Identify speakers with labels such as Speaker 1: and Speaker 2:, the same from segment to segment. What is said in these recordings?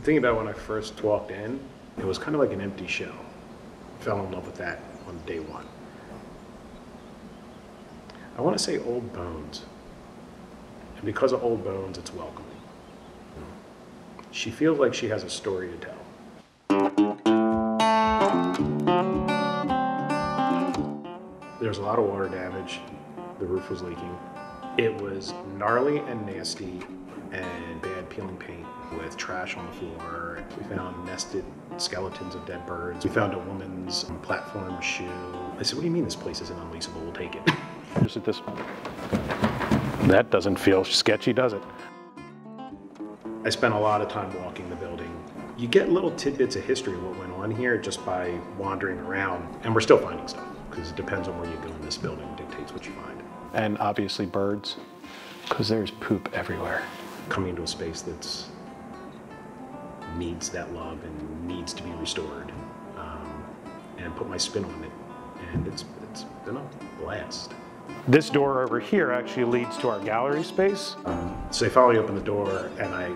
Speaker 1: Thinking about when I first walked in, it was kind of like an empty shell. Fell in love with that on day one. I want to say old bones. And because of old bones, it's welcoming. She feels like she has a story to tell. There's a lot of water damage. The roof was leaking. It was gnarly and nasty and bad peeling paint with trash on the floor. We found nested skeletons of dead birds. We found a woman's platform shoe. I said, what do you mean this place isn't unleasable? We'll take it. Just at this. That doesn't feel sketchy, does it? I spent a lot of time walking the building. You get little tidbits of history of what went on here just by wandering around. And we're still finding stuff, because it depends on where you go in this building, dictates what you find. And obviously birds, because there's poop everywhere. Coming into a space that's needs that love and needs to be restored, and put my spin on it, and it's been a blast. This door over here actually leads to our gallery space. So I finally opened the door and I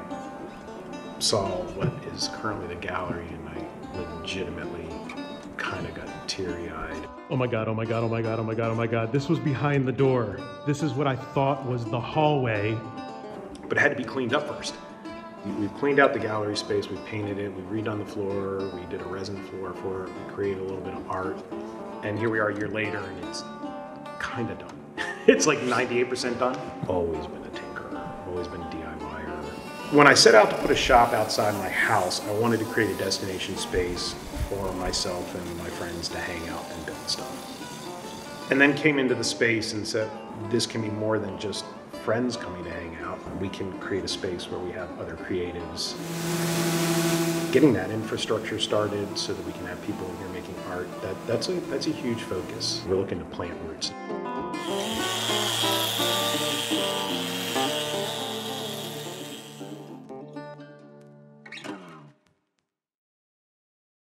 Speaker 1: saw what is currently the gallery, and I legitimately kind of got teary-eyed.
Speaker 2: Oh my God, oh my God, oh my God, oh my God, oh my God. This was behind the door. This is what I thought was the hallway.
Speaker 1: But it had to be cleaned up first. We've cleaned out the gallery space, we've painted it, we've redone the floor, we did a resin floor for it, we created a little bit of art. And here we are a year later and it's kind of done. It's like 98% done. Always been a tinkerer, always been a DIYer. When I set out to put a shop outside my house, I wanted to create a destination space for myself and my friends to hang out and build stuff. And then came into the space and said, this can be more than just friends coming to hang out. We can create a space where we have other creatives. Getting that infrastructure started so that we can have people in here making art, that's a huge focus. We're looking to plant roots.